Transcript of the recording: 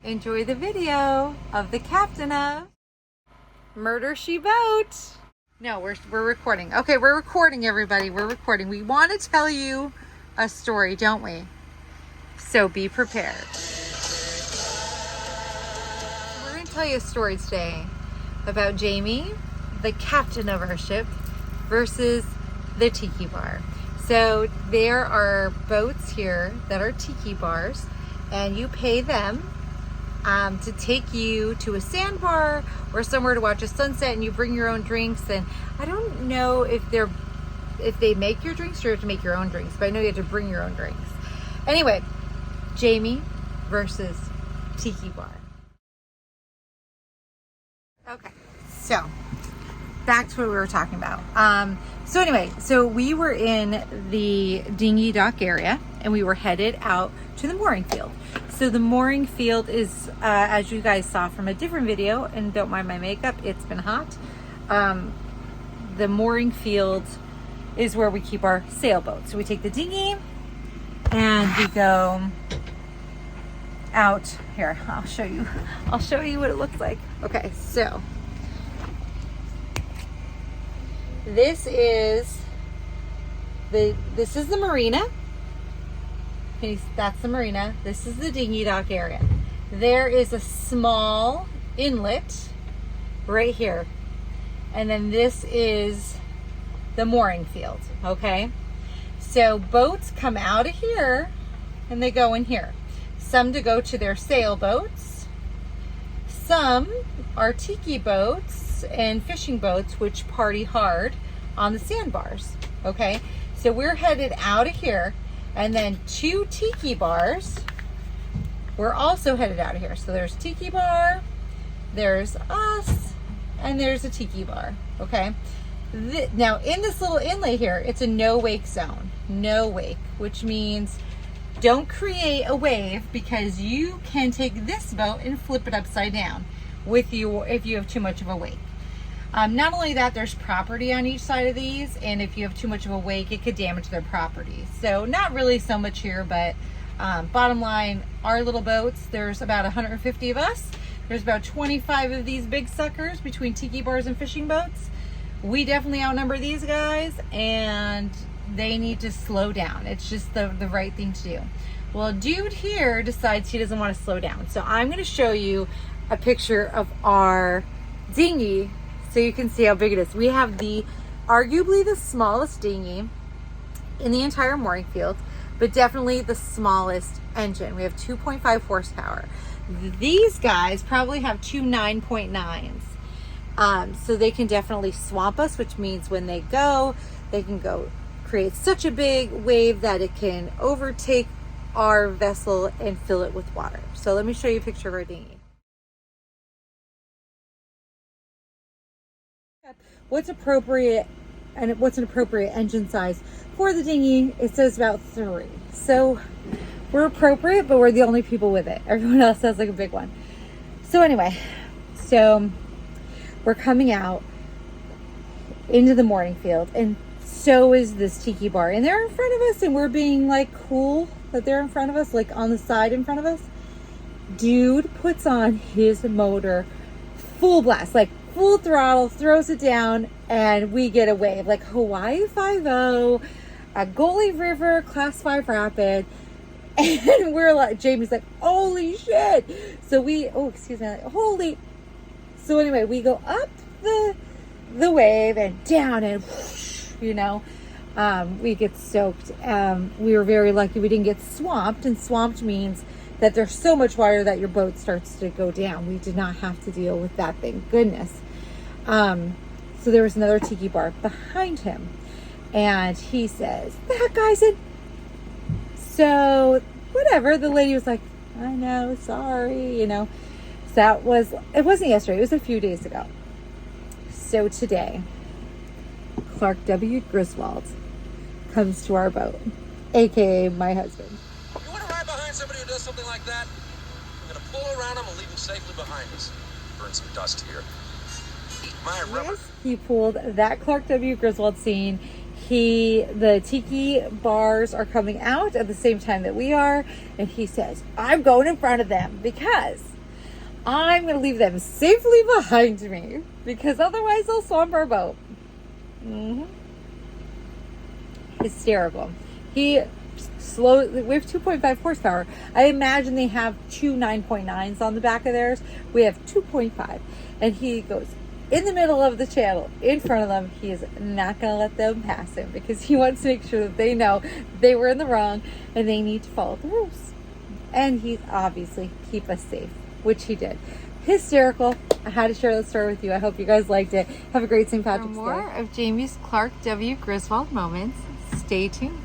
Enjoy the video of the captain of Murder She Boat. No, we're recording. Okay, we're recording, everybody. We're recording. We want to tell you a story, don't we? So be prepared. We're going to tell you a story today about Jaime, the captain of our ship, versus the tiki bar. So there are boats here that are tiki bars, and you pay them to take you to a sandbar or somewhere to watch a sunset, and you bring your own drinks. And I don't know if they make your drinks or you have to make your own drinks, but I know you have to bring your own drinks. Anyway, Jaime versus tiki bar. Okay, so back to what we were talking about. So we were in the dinghy dock area and we were headed out to the mooring field. So the mooring field is, as you guys saw from a different video, and don't mind my makeup, it's been hot. The mooring field is where we keep our sailboats. So we take the dinghy and we go out here. I'll show you what it looks like. Okay, so this is the marina. That's the marina. This is the dinghy dock area. There is a small inlet right here. And then this is the mooring field, okay? So boats come out of here and they go in here. Some to go to their sailboats. Some are tiki boats and fishing boats, which party hard on the sandbars, okay? So we're headed out of here. And then two tiki bars, we're also headed out of here. So there's tiki bar, there's us, and there's a tiki bar, okay? Now in this little inlet here, it's a no wake zone, no wake, which means don't create a wave, because you can take this boat and flip it upside down with you if you have too much of a wake. Not only that, there's property on each side of these, and if you have too much of a wake, it could damage their property. So not really so much here, but bottom line, our little boats, there's about 150 of us. There's about 25 of these big suckers between tiki bars and fishing boats. We definitely outnumber these guys, and they need to slow down. It's just the right thing to do. Well, a dude here decides he doesn't want to slow down. So I'm going to show you a picture of our dinghy so you can see how big it is. We have arguably the smallest dinghy in the entire mooring field, but definitely the smallest engine. We have 2.5 horsepower. These guys probably have two 9.9s. So they can definitely swamp us, which means when they can go create such a big wave that it can overtake our vessel and fill it with water. So let me show you a picture of our dinghy. What's appropriate and what's an appropriate engine size for the dinghy? It says about 3. So we're appropriate, but we're the only people with it. Everyone else has like a big one. So anyway, so we're coming out into the mooring field, and so is this tiki bar, and they're in front of us, and we're being like cool that they're in front of us, like on the side in front of us. Dude puts on his motor full blast, like full throttle, throws it down, and we get a wave like Hawaii 5-0, a Gully River class 5 rapid, and we're like, Jamie's like, holy shit. So so anyway, we go up the wave and down, and whoosh, we get soaked. We were very lucky we didn't get swamped, and swamped means that there's so much water that your boat starts to go down. We did not have to deal with that, thank goodness. So there was another tiki bar behind him, and he says, that guy's in. So whatever, the lady was like, I know, sorry, So it wasn't yesterday, it was a few days ago. So today, Clark W. Griswold comes to our boat, aka my husband. You want to ride behind somebody who does something like that? I'm going to pull around him and leave him safely behind us. Burn some dust here. My rubber. Yes, he pulled that Clark W. Griswold scene. The tiki bars are coming out at the same time that we are, and he says, I'm going in front of them because I'm going to leave them safely behind me because otherwise they'll swamp our boat. Hysterical. We have 2.5 horsepower. I imagine they have two 9.9s on the back of theirs. We have 2.5. And he goes in the middle of the channel, in front of them. He is not going to let them pass him because he wants to make sure that they know they were in the wrong and they need to follow the rules. And he obviously keep us safe, which he did. Hysterical. I had to share that story with you. I hope you guys liked it. Have a great St. Patrick's Day. For more of Jamie's Clark W. Griswold moments, stay tuned.